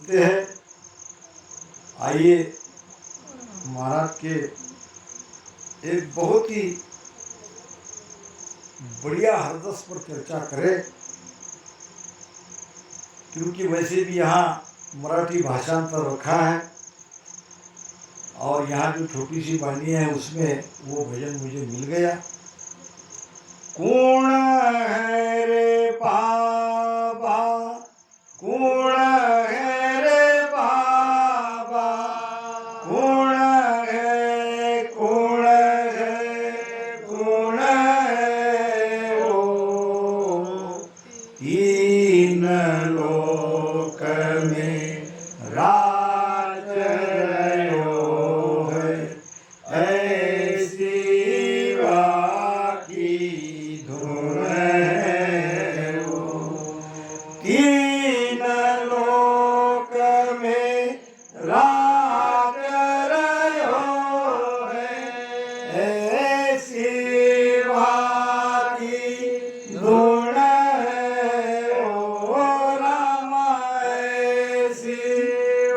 सुनते हैं। आइए महाराज के एक बहुत ही बढ़िया हरदस पर चर्चा करें, क्योंकि वैसे भी यहाँ मराठी भाषांतर रखा है और यहाँ जो छोटी सी वाणी है उसमें वो भजन मुझे मिल गया। कौन है रे बाबा, कौन है रे बाबा, कौन है, कौन है, कौन है वो तीन लोक में राज रयो है, ऐसी बाकी धुन है वो। तीन लोक में राज रयो है, ऐसी बाकी धुन है ओ राम, ऐसी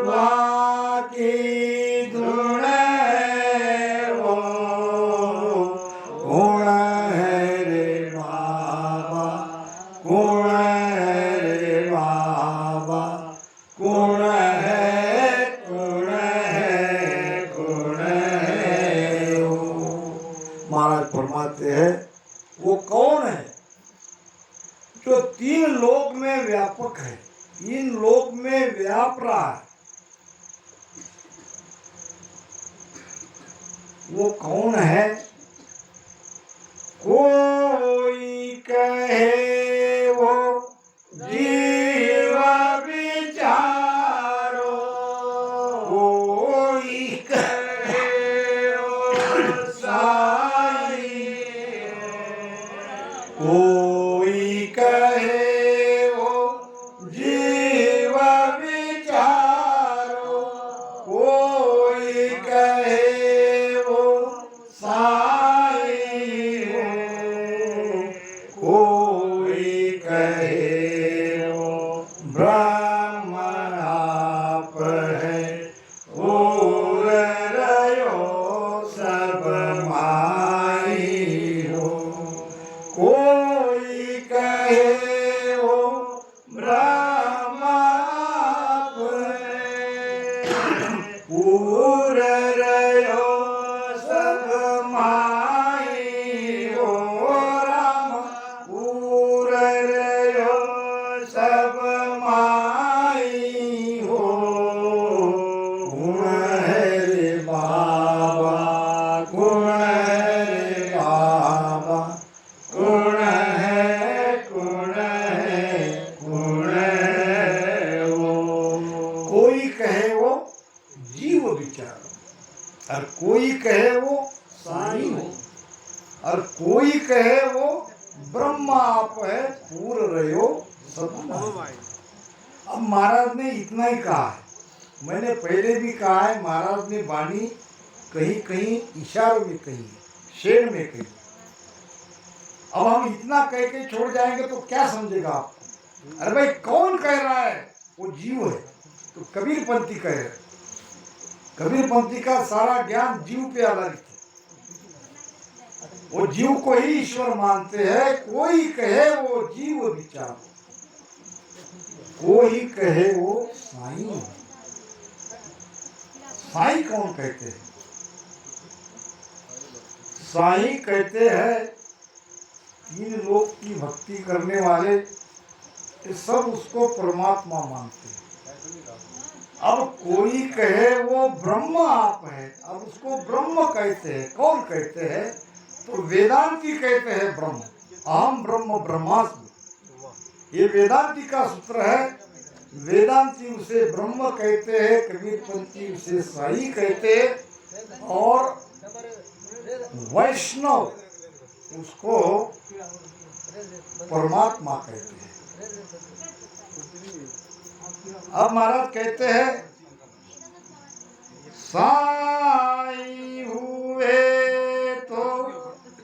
बाकी धुन है वो। कौन है रे बाबा, कौन है रे बाबा, कौन है, कौन है, कौन है वो। महाराज फरमाते हैं वो कौन है जो तीन लोक में व्यापक है, तीन लोक में व्याप रहा है। वो कौन है? कोई कहे वो जीव विचारो, कोई कहे वो साई, कोई कहे वो जीव विचारो, कोई कहे वो साई हो, कोई कहे वो ब्रह्म आप है, और रयो सब माई हो। कोई कहे वो ब्रह्म आप है, और रयो सब माई हो राम, और रयो सब माई हो। कौन है रे बाबा, कौन है रे बाबा, कौन है, कौन है, कौन है वो। कोई कहे वो जीव विचार, और कोई कहे वो साई हो, और कोई कहे वो ब्रह्म आप है, पूर रहो सब माई। अब महाराज ने इतना ही कहा है, मैंने पहले भी कहा है, महाराज ने वाणी कहीं कहीं इशारों में कही, शेर में कही। अब हम इतना कह के छोड़ जाएंगे तो क्या समझेगा आपको? अरे भाई कौन कह रहा है? वो जीव है। तो कबीर पंथी कह रहे, कबीर पंथी का सारा ज्ञान जीव पे आधारित है। वो जीव को ही ईश्वर मानते हैं। कोई कहे वो जीव विचार, कोई कहे वो साई। साई कौन कहते हैं? साई कहते हैं तीन लोक की भक्ति करने वाले, ये सब उसको परमात्मा मानते हैं। अब कोई कहे वो ब्रह्म आप है, अब उसको ब्रह्म कहते हैं। कौन कहते हैं? तो वेदांती कहते हैं ब्रह्म, अहम ब्रह्म ब्रह्मास्मि। ये वेदांती का सूत्र है। वेदांती उसे ब्रह्म कहते हैं, कबीरपंथी उसे साई कहते हैं, और वैष्णव उसको परमात्मा कहते हैं। अब महाराज कहते हैं साई हुए तो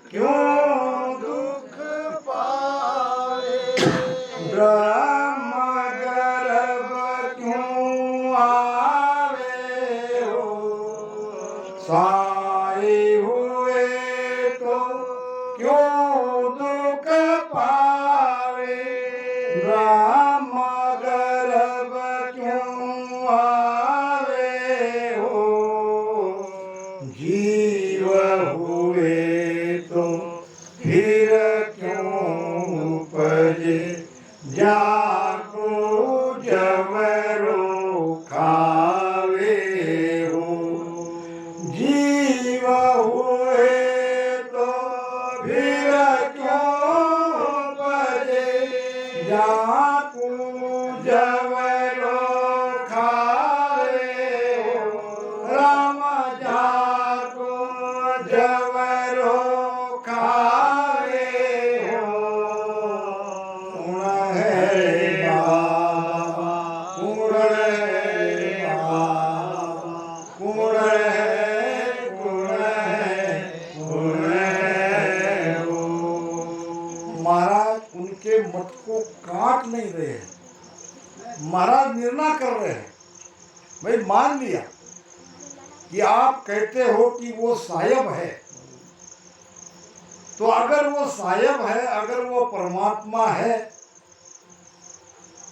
क्यों दुख पाए, ब्रह्म गर्भ क्यों निर्णय कर रहे हैं। भाई मान लिया कि आप कहते हो कि वो सायब है, तो अगर वो सायब है, अगर वो परमात्मा है,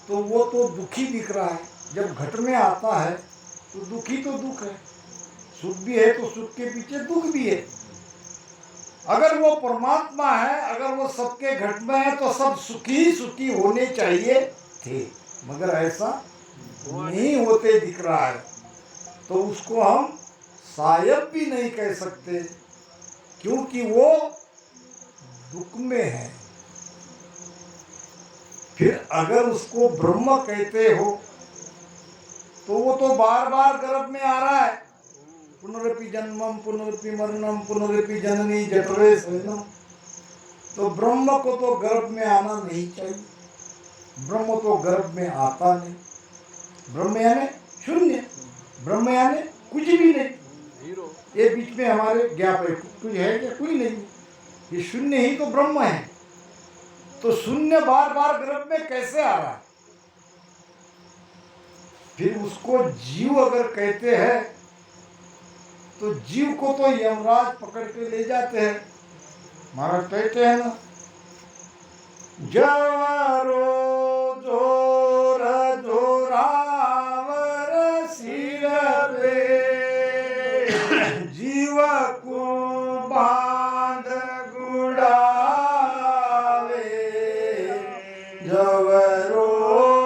तो वो तो दुखी दिख रहा है। जब घट में आता है तो दुखी तो दुख है, सुख भी है तो सुख के पीछे दुख भी है। अगर वो परमात्मा है, अगर वो सबके घट में है, तो सब सुखी सुखी होने चाहिए थे, मगर ऐसा नहीं होते दिख रहा है। तो उसको हम सायब भी नहीं कह सकते, क्योंकि वो दुख में है। फिर अगर उसको ब्रह्म कहते हो तो वो तो बार बार गर्भ में आ रहा है। पुनरपि जन्मम पुनरपि मरणम पुनरपि जननी जठरे शयनम। तो ब्रह्म को तो गर्भ में आना नहीं चाहिए, ब्रह्म तो गर्भ में आता नहीं। ब्रह्म यानी शून्य, ब्रह्म यानी कुछ भी नहीं। ये बीच में हमारे ज्ञाप है, कुछ है क्या? कोई नहीं। ये शून्य ही तो ब्रह्म है। तो शून्य बार बार गर्भ में कैसे आ रहा है? फिर उसको जीव अगर कहते हैं तो जीव को तो यमराज पकड़ के ले जाते हैं। महाराज कहते हैं ना, जवारो जोर जोरावर सिर पे जीव को बांध गुड़ावे। जवारो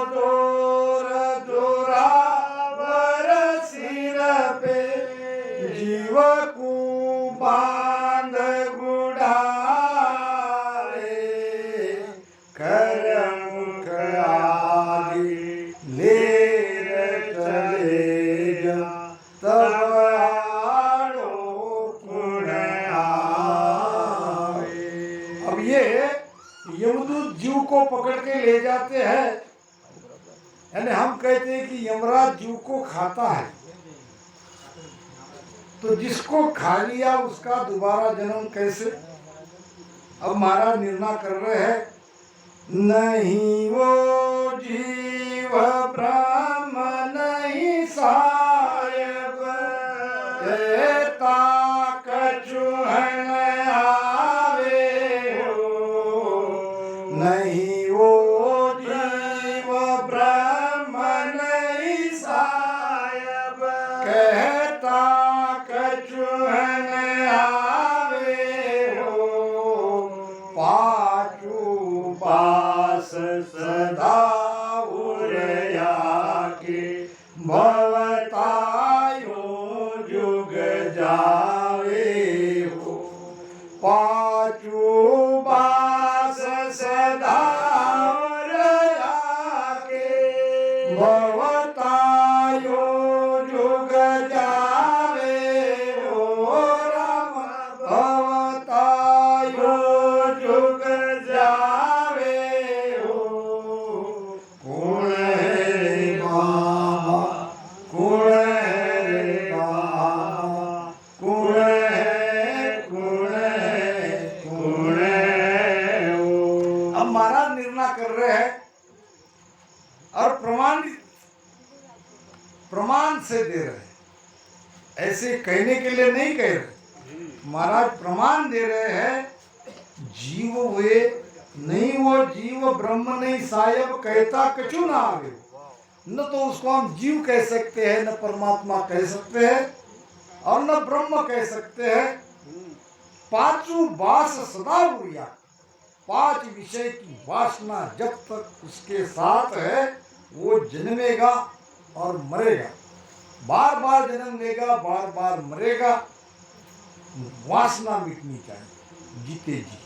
जोर जोरावर सिर पे जीव को बांध गुड़ावे। कर मुख आदि लेर चले जा, तब आड़ो गुण आवे। अब ये यमदूत जीव को पकड़ के ले जाते हैं, यानी हम कहते हैं कि यमराज जीव को खाता है। तो जिसको खा लिया उसका दोबारा जन्म कैसे? अब महाराज निर्णय कर रहे हैं, नहीं वो जीव ब्रह्म नहीं सायब, कहता कछुहन आवे हो। नहीं वो जीव ब्रह्म नहीं सायब, कहता कछुहन आवे हो। पाचू पास सदा उरया के भवतायो जुग जावे हो। पाचू पास सदा उरया के भवतायो जुग जावे हो। राम भवतायो जुग जावे हो। कौन है रे बाबा, कौन है रे बाबा, कौन है, कौन है, कौन है वो। अब महाराज निर्णय कर रहे हैं और प्रमाण से दे रहे हैं, ऐसे कहने के लिए नहीं कह रहे। महाराज प्रमाण दे रहे हैं, जीव हुए नहीं, वो जीव ब्रह्म नहीं सायब, कहता कछु ना आवे। न तो उसको हम जीव कह सकते हैं, न परमात्मा कह सकते हैं, और न ब्रह्म कह सकते हैं। पांचों बास सदा हुआ, पांच विषय की वासना जब तक उसके साथ है वो जन्मेगा और मरेगा, बार बार जन्म लेगा, बार बार मरेगा। वासना मिटनी चाहिए जीते जी।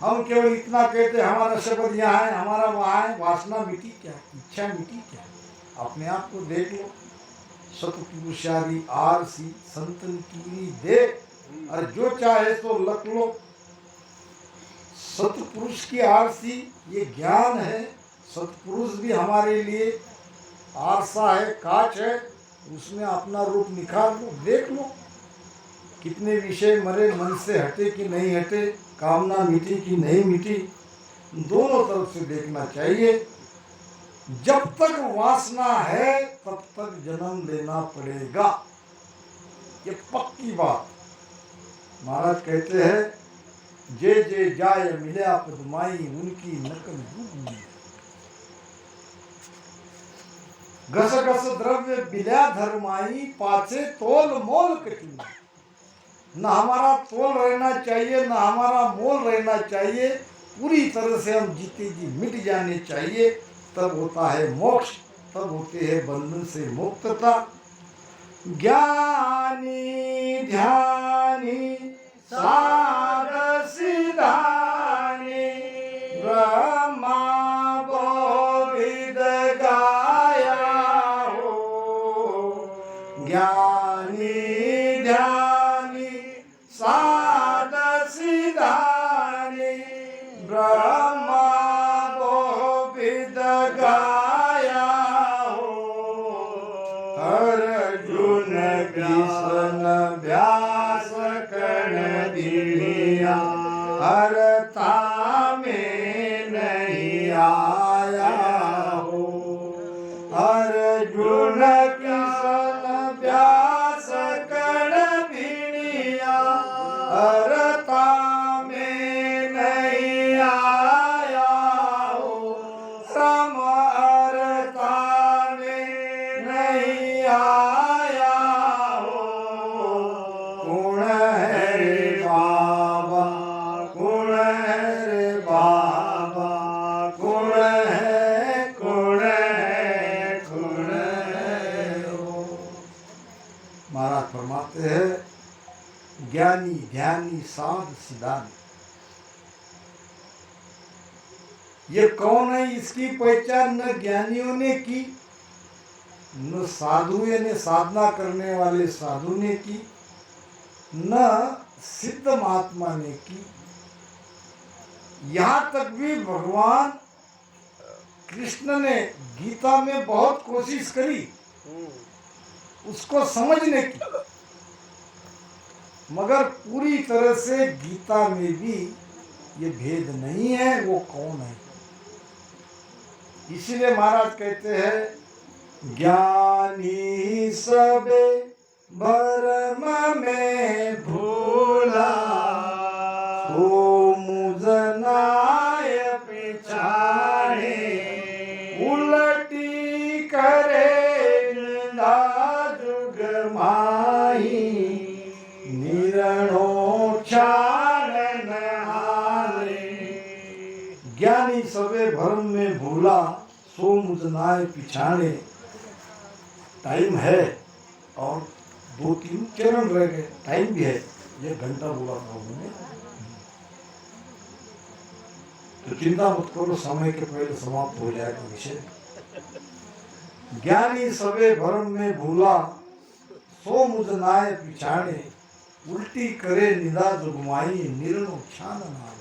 हम केवल इतना कहते हमारा शब्द यहाँ है, हमारा वहाँ है, वासना मिटी क्या? इच्छा मिटी क्या? अपने आप को देख लो। सतपुरुषारी आरसी संतन की देख, और जो चाहे तो लख लो। सतपुरुष की आरसी ये ज्ञान है। सतपुरुष भी हमारे लिए आरसा है, कांच है, उसमें अपना रूप निखार लो, देख लो। कितने विषय मरे, मन से हटे कि नहीं हटे, कामना मिटी कि नहीं मिटी, दोनों तरफ से देखना चाहिए। जब तक वासना है तब तक जन्म लेना पड़ेगा, ये पक्की बात। महाराज कहते हैं जे जे जाय मिल्या पदमाई उनकी नकल डूबी। घस घस द्रव्य बिल्या धर्माई पाछे तोल मोल कठिन। न हमारा तोल रहना चाहिए, न हमारा मोल रहना चाहिए, पूरी तरह से हम जीते जी मिट जाने चाहिए, तब होता है मोक्ष, तब होते हैं बंधन से मुक्तता। ज्ञानी ध्यानी साध सिधानी ब्रह्मा बोधिद गाया हो। ज्ञानी ध्यानी साध सिधानी ब्रह्मा बोधिद गाया हो। अर्जुन कृष्ण व्यास कर्ण दिया हरता में नहीं आया हो। अर्जुन कृष्ण व्यास कर्ण दिया हरता में नहीं आया हो। सम हरता में नहीं आया हो। गुण है रे बाबा, गुण है रे बाबा, गुण है, गुण है, गुण है हो। महाराज फरमाते हैं ज्ञानी ध्यानी साध सिधानी, ये कौन है? इसकी पहचान न ज्ञानियों ने की, न साधुओं ने, साधना करने वाले साधु ने की, न सिद्ध महात्मा ने की। यहाँ तक भी भगवान कृष्ण ने गीता में बहुत कोशिश करी उसको समझने की, मगर पूरी तरह से गीता में भी ये भेद नहीं है वो कौन है। इसीलिए महाराज कहते हैं ज्ञानी सबे भरम में भूला, सो मुझनाय पिछाड़े उलटी करे निंदा जुग माही। निरणो क्षारण हारे। ज्ञानी सबे भरम में भूला, सो मुझनाय पिछाड़े। टाइम है और 2-3 चरण रह गए, टाइम भी है, ये घंटा बोला था उन्होंने, तो चिंता मत करो, समय के पहले समाप्त हो जाएगा विषय। ज्ञानी सबे भरम में भूला, सो मुझनाय पिछाड़े उल्टी करे निदा जुगमाई। निर्णो क्षान नाम।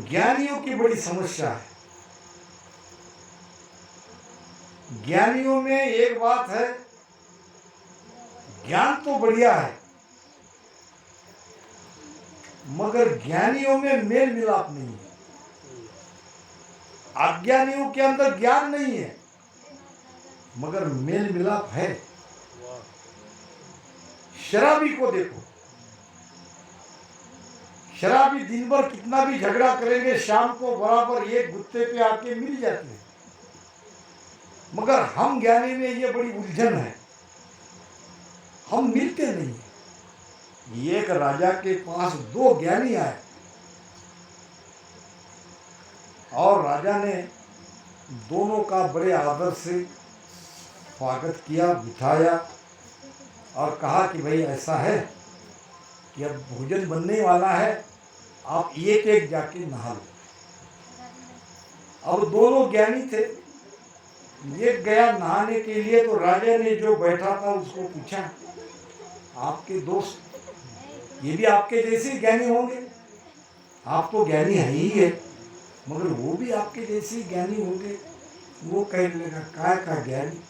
ज्ञानियों की बड़ी समस्या है। ज्ञानियों में एक बात है, ज्ञान तो बढ़िया है मगर ज्ञानियों में मेल मिलाप नहीं है। अज्ञानियों के अंदर ज्ञान नहीं है मगर मेल मिलाप है। शराबी को देखो, शराबी दिन भर कितना भी झगड़ा करेंगे, शाम को बराबर एक गुत्ते पे आके मिल जाते हैं। मगर हम ज्ञानी में ये बड़ी उलझन है, हम मिलते नहीं। एक राजा के पास 2 ज्ञानी आए और राजा ने दोनों का बड़े आदर से स्वागत किया, बिठाया और कहा कि भाई ऐसा है कि अब भोजन बनने वाला है, आप एक एक जाके नहा लो। अब दोनों ज्ञानी थे, एक गया नहाने के लिए तो राजा ने जो बैठा था उसको पूछा, आपके दोस्त ये भी आपके जैसे ज्ञानी होंगे? आप तो ज्ञानी है ही है मगर वो भी आपके जैसे ज्ञानी होंगे? वो कहने लगा, काय का ज्ञानी?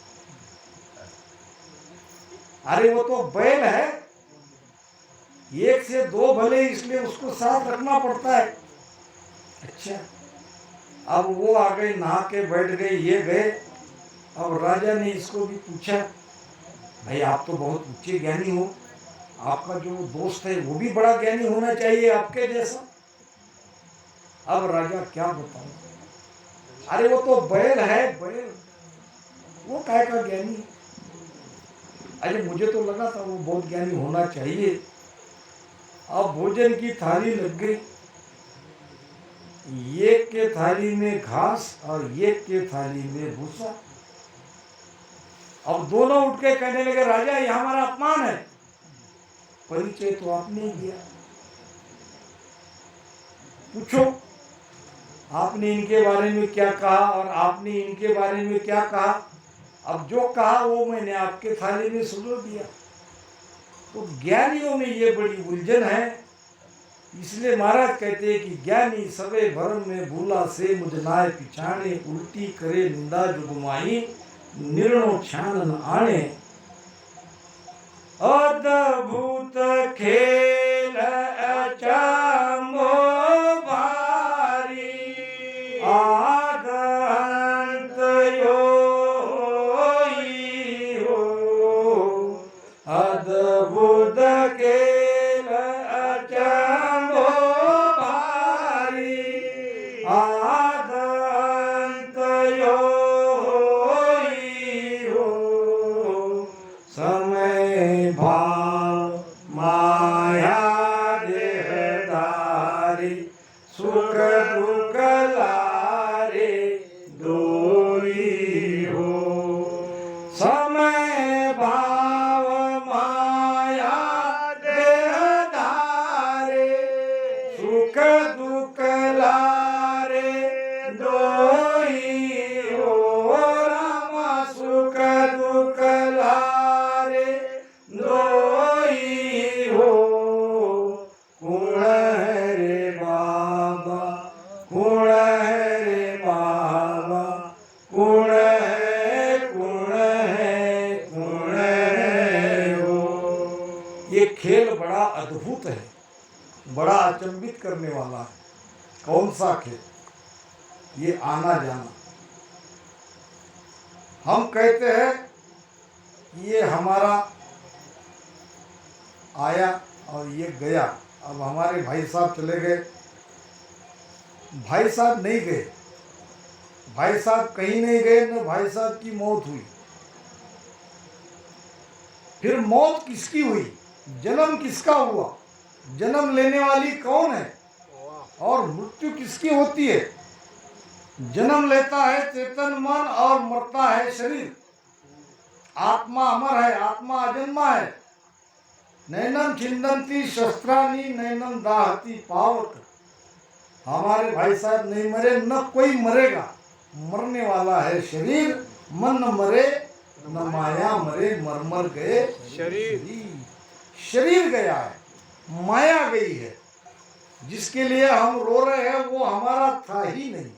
अरे वो तो बैल है, 1 से 2 भले, इसलिए उसको साथ रखना पड़ता है। अच्छा, अब वो आ गए, नहा के बैठ गए, ये गए। अब राजा ने इसको भी पूछा, भाई आप तो बहुत ऊंचे ज्ञानी हो, आपका जो दोस्त है वो भी बड़ा ज्ञानी होना चाहिए आपके जैसा। अब राजा क्या बताऊं, अरे वो तो बैल है, बैल, वो काय का ज्ञानी है। अरे मुझे तो लगा था वो बहुत ज्ञानी होना चाहिए। अब भोजन की थाली लग गई, एक के थाली में घास और एक के थाली में भूसा। अब दोनों उठ के कहने लगे, राजा ये हमारा अपमान है, परिचय तो आपने ही दिया, पूछो आपने इनके बारे में क्या कहा और आपने इनके बारे में क्या कहा। अब जो कहा वो मैंने आपके थाली में सुलझा दिया। तो ज्ञानियों में ये बड़ी उलझन है, इसलिए महाराज कहते हैं कि ज्ञानी सबे भरम में भूला से मुझ नाय पिछाणे, उल्टी करे निंदा जुगमाई निर्णो छानन आणे। अद्भुत खेल अचंभो भारी, आद अंत योई हो। अद्भुत खेल अचंभो भारी, आद अंत योई हो। समय भाव माया देहधारी, सुख दुख लारे दोई हो। समय भाव माया देहधारी, सुख दुख लारे दोई हो। राम सुख दुख लारे दोई हो। कुण है रे बाबा, कुण है रे बाबा, कुण है, कुण है, कुण है हो। ये खेल बड़ा अद्भुत है, बड़ा अचंभित करने वाला है। कौन सा खेल? ये आना जाना। हम कहते हैं ये हमारा आया और ये गया। अब हमारे भाई साहब चले गए, भाई साहब नहीं गए, भाई साहब कहीं नहीं गए, न भाई साहब की मौत हुई। फिर मौत किसकी हुई? जन्म किसका हुआ? जन्म लेने वाली कौन है? और मृत्यु किसकी होती है? जन्म लेता है चेतन मन और मरता है शरीर। आत्मा अमर है, आत्मा अजन्मा है। नैनम छिंदंती शस्त्राणी, नैनम दाहती पावक। हमारे भाई साहब नहीं मरे, न कोई मरेगा। मरने वाला है शरीर, मन न मरे न माया मरे, मर मर गए शरीर। शरीर गया है, माया गई है। जिसके लिए हम रो रहे हैं वो हमारा था ही नहीं,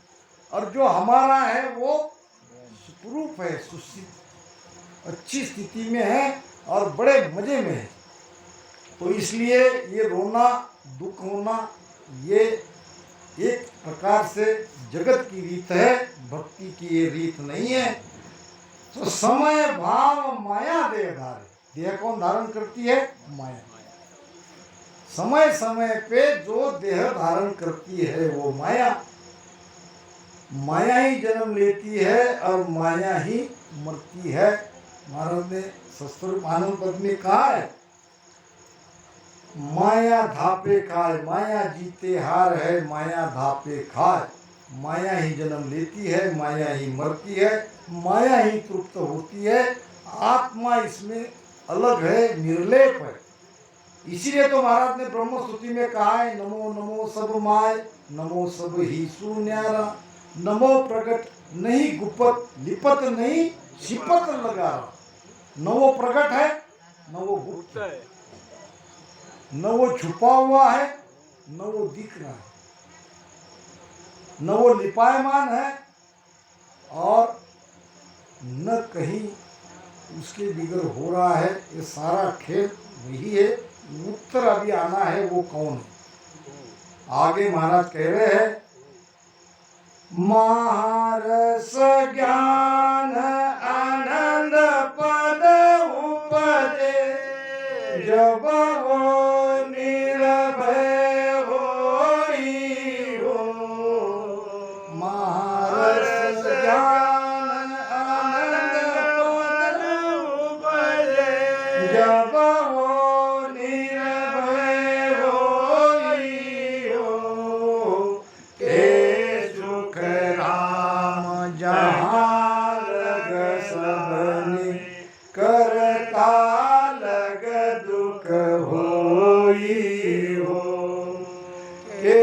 और जो हमारा है वो सुखरूप है, अच्छी स्थिति में है और बड़े मजे में है। तो इसलिए ये रोना, दुख होना, ये एक प्रकार से जगत की रीत है, भक्ति की ये रीत नहीं है। तो समय भाव माया देह धारे। देह कौन धारण करती है? माया। समय समय पे जो देह धारण करती है वो माया। माया ही जन्म लेती है और माया ही मरती है। महाराज ने सस्तुर आनंद पद में कहा है, माया धापे खाए, माया जीते हार है, माया धापे खाए। माया ही जन्म लेती है, माया ही मरती है, माया ही तृप्त होती है। आत्मा इसमें अलग है, निर्लेप है। इसीलिए तो महाराज ने ब्रह्मस्तुति में कहा है, नमो नमो सब माय, नमो सब ही सुन्यारा। नमो प्रगट नहीं गुप्त, लिपत नहीं शिपत लगा। न वो प्रगट है न वो गुप्त है, न वो छुपा हुआ है न वो दिख रहा है, न वो लिपायमान है और न कहीं उसके बिगड़ हो रहा है। ये सारा खेल वही है। उत्तर अभी आना है, वो कौन है? आगे महाराज कह रहे हैं, महारस ज्ञान आनंद पद उपजे जब वो निर्भय होई हो। महारस ज्ञान आनंद पद उपजे जब वो निर्भय होई हो। के सुख राम जहाँ लग सबने करता लग दुख होई हो। के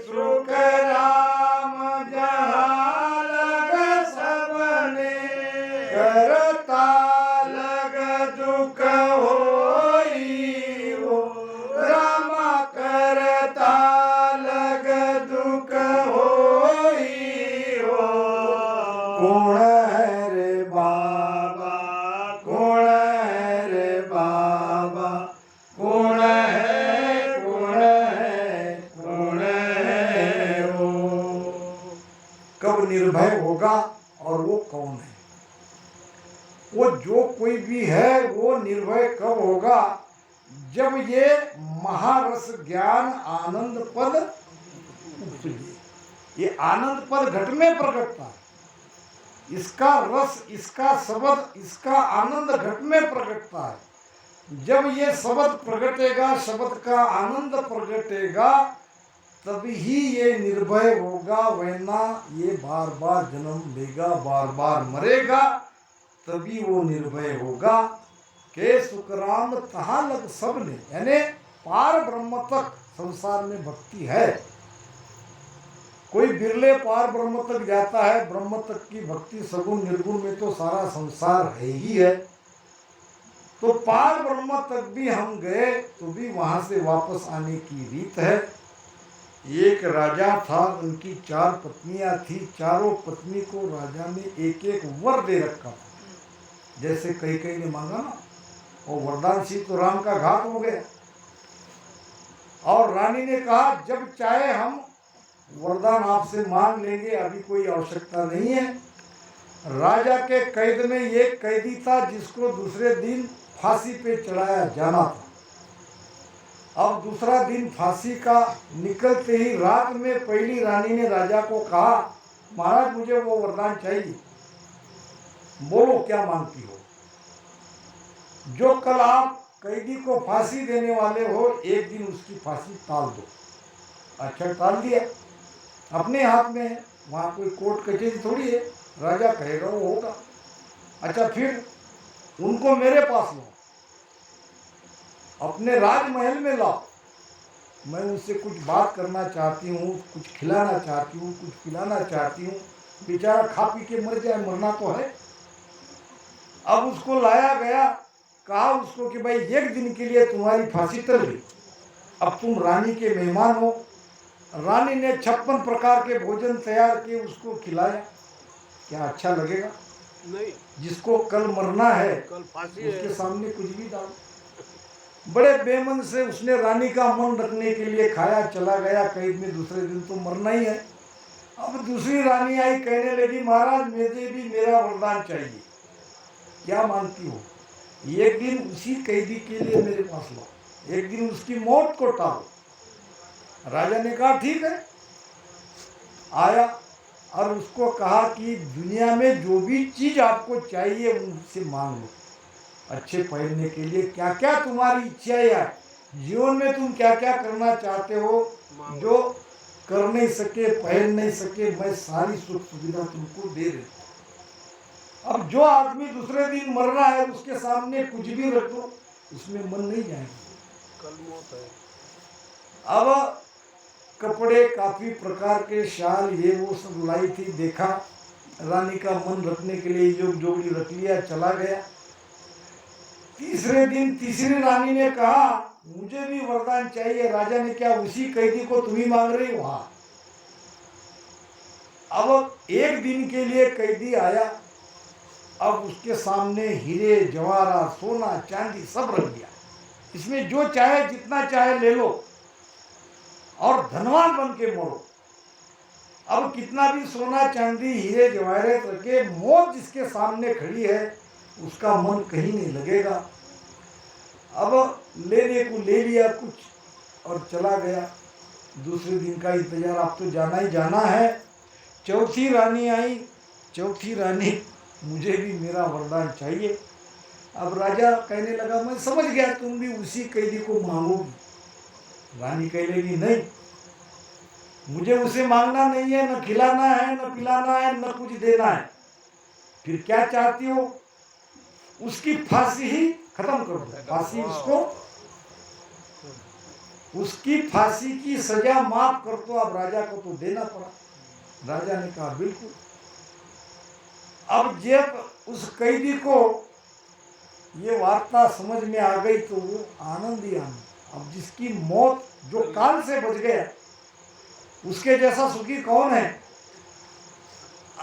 सुख राम जहाँ लग सबने करता लग दुख होई हो। राम करता लग दुख होई हो। कौन है रे बाबा, कौन है रे बाबा, कौन है, कौन है, कौन है वो। कब निर्भय होगा और वो कौन है? वो जो कोई भी है वो निर्भय कब होगा? जब ये महारस ज्ञान आनंद पद उपजे। ये आनंद पद घट में प्रकटता है। इसका रस, इसका शब्द, इसका आनंद घट में प्रकटता है। जब ये शब्द प्रकटेगा, शब्द का आनंद प्रकटेगा, तभी ये निर्भय होगा। वरना ये बार बार जन्म लेगा, बार बार मरेगा, तभी वो निर्भय होगा। के सुखराम तहाँ लग सबने, यानी पार ब्रह्म तक संसार में भक्ति है। कोई बिरले पार ब्रह्म तक जाता है। ब्रह्म तक की भक्ति सगुण निर्गुण में तो सारा संसार है ही है। तो पार ब्रह्म तक भी हम गए तो भी वहां से वापस आने की रीत है। एक राजा था, उनकी 4 पत्नियां थी। चारों पत्नी को राजा ने एक एक वर दे रखा था। जैसे कई ने मांगा ना, और वरदान सी तो राम का घात हो गया। और रानी ने कहा जब चाहे हम वरदान आपसे मांग लेंगे, अभी कोई आवश्यकता नहीं है। राजा के कैद में एक कैदी था जिसको दूसरे दिन फांसी पे चढ़ाया जाना था। अब दूसरा दिन फांसी का निकलते ही रात में पहली रानी ने राजा को कहा, महाराज मुझे वो वरदान चाहिए, बोलो क्या मांगती हो। जो कल आप कैदी को फांसी देने वाले हो, एक दिन उसकी फांसी टाल दो। अच्छा, टाल दिया, अपने हाथ में है, वहाँ कोई कोर्ट कचहरी थोड़ी है, राजा कहेगा वो होगा। अच्छा, फिर उनको मेरे पास लो, अपने राजमहल में लाओ, मैं उनसे कुछ बात करना चाहती हूँ, कुछ खिलाना चाहती हूँ, कुछ पिलाना चाहती हूँ। बेचारा खा पी के मर जाए, मरना तो है। अब उसको लाया गया, कहा उसको कि भाई एक दिन के लिए तुम्हारी फांसी टल गई, अब तुम रानी के मेहमान हो। रानी ने 56 प्रकार के भोजन तैयार किए, उसको खिलाया। क्या अच्छा लगेगा? नहीं। जिसको कल मरना है, कल फांसी है, उसके सामने कुछ भी डालो। बड़े बेमन से उसने रानी का मन रखने के लिए खाया, चला गया। कैद में दूसरे दिन तो मरना ही है। अब दूसरी रानी आई, कहने लगी महाराज मुझे भी मेरा वरदान चाहिए। क्या मांगती हो? एक दिन उसी कैदी के लिए मेरे पास लो, एक दिन उसकी मौत को टालो। राजा ने कहा ठीक है। आया और उसको कहा कि दुनिया में जो भी चीज आपको चाहिए उनसे मांग लो। अच्छे पहनने के लिए क्या क्या तुम्हारी इच्छाएं है, जीवन में तुम क्या क्या करना चाहते हो, जो कर नहीं सके, पहन नहीं सके, मैं सारी सुख सुविधा तुमको दे रही। अब जो आदमी दूसरे दिन मरना है, उसके सामने कुछ भी रख दो, उसमें मन नहीं जाएगा, कल मौत है। अब कपड़े, काफी प्रकार के शाल, ये वो सब लाई थी। देखा, रानी का मन रखने के लिए योग जोड़ी रख लिया, चला गया। तीसरे दिन तीसरी रानी ने कहा मुझे भी वरदान चाहिए। राजा ने क्या उसी कैदी को तुम ही मांग रही हो? हाँ। अब एक दिन के लिए कैदी आया, अब उसके सामने हीरे जवाहरात, सोना चांदी सब रख दिया। इसमें जो चाहे जितना चाहे ले लो और धनवान बन के मरो। अब कितना भी सोना चांदी हीरे जवाहरात रखे, मौत जिसके सामने खड़ी है उसका मन कहीं नहीं लगेगा। अब लेने को ले लिया कुछ और चला गया। दूसरे दिन का इंतजार, आप तो जाना ही जाना है। चौथी रानी आई। चौथी रानी, मुझे भी मेरा वरदान चाहिए। अब राजा कहने लगा, मैं समझ गया तुम भी उसी कैदी को मांगोगी। रानी कह लेगी, नहीं, मुझे उसे मांगना नहीं है, न खिलाना है, न पिलाना है, न कुछ देना है। फिर क्या चाहती हो? उसकी फांसी ही खत्म कर दो। फांसी उसको, उसकी फांसी की सजा माफ कर दो। अब राजा को तो देना पड़ा। राजा ने कहा, बिल्कुल। अब जब उस कैदी को ये वार्ता समझ में आ गई तो वो आनंद ही आनंद। अब जिसकी मौत, जो काल से बच गया, उसके जैसा सुखी कौन है।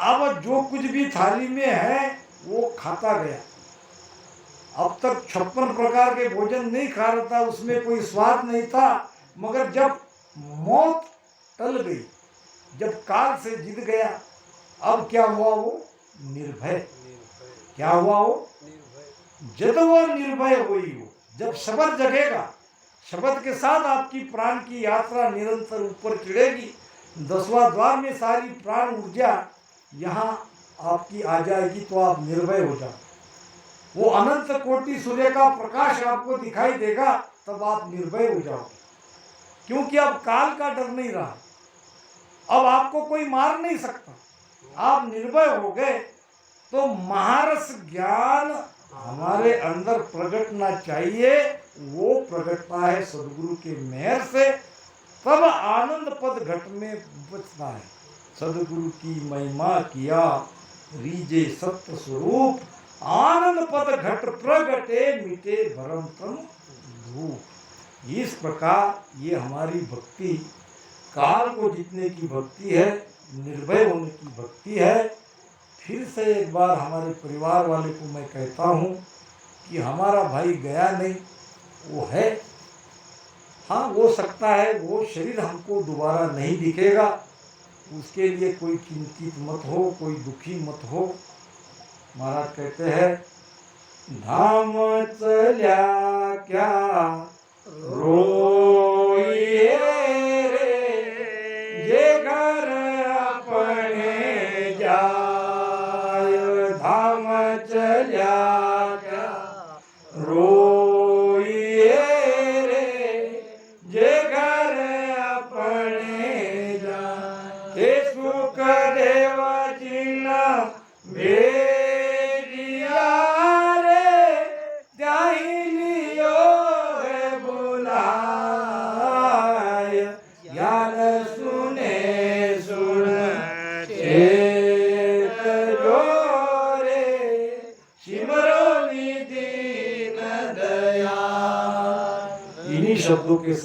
अब जो कुछ भी थाली में है वो खाता गया। अब तक 56 प्रकार के भोजन नहीं खा रहा था, उसमें कोई स्वाद नहीं था। मगर जब मौत टल गई, जब काल से जीत गया, अब क्या हुआ? वो निर्भय। क्या हुआ? वो जब वो निर्भय हुई हो, जब शब्द जगेगा, शब्द के साथ आपकी प्राण की यात्रा निरंतर ऊपर चढ़ेगी। 10वां द्वार में सारी प्राण ऊर्जा यहाँ आपकी आ जाएगी, तो आप निर्भय हो जाओ। वो अनंत कोटि सूर्य का प्रकाश आपको दिखाई देगा, तब आप निर्भय हो जाओगे। क्योंकि अब काल का डर नहीं रहा, अब आपको कोई मार नहीं सकता। आप निर्भय हो गए तो महारस ज्ञान हमारे अंदर प्रगटना चाहिए। वो प्रगटता है सदगुरु के मेहर से, तब आनंद पद घट में बचता है। सदगुरु की महिमा किया रीजे सत्य स्वरूप, आनंद पद घट प्रगटे मिटे भरम तम धूप। इस प्रकार ये हमारी भक्ति काल को जीतने की भक्ति है, निर्भय होने की भक्ति है। फिर से एक बार हमारे परिवार वाले को मैं कहता हूँ कि हमारा भाई गया नहीं, वो है। हाँ, हो सकता है वो शरीर हमको दोबारा नहीं दिखेगा, उसके लिए कोई चिंतित मत हो, कोई दुखी मत हो। महाराज कहते हैं, धाम चल्या क्या रोइए रे, ये घर अपने जाय। धाम चल्या क्या रोइए रे, ये घर अपने जाय। हे सुख देव जिन भेजिया रे, त्याही लियो है बुलाय। ज्ञान सुने सुन चेत जो रे, सिमरो निधि न दया। इन्हीं शब्दों के साथ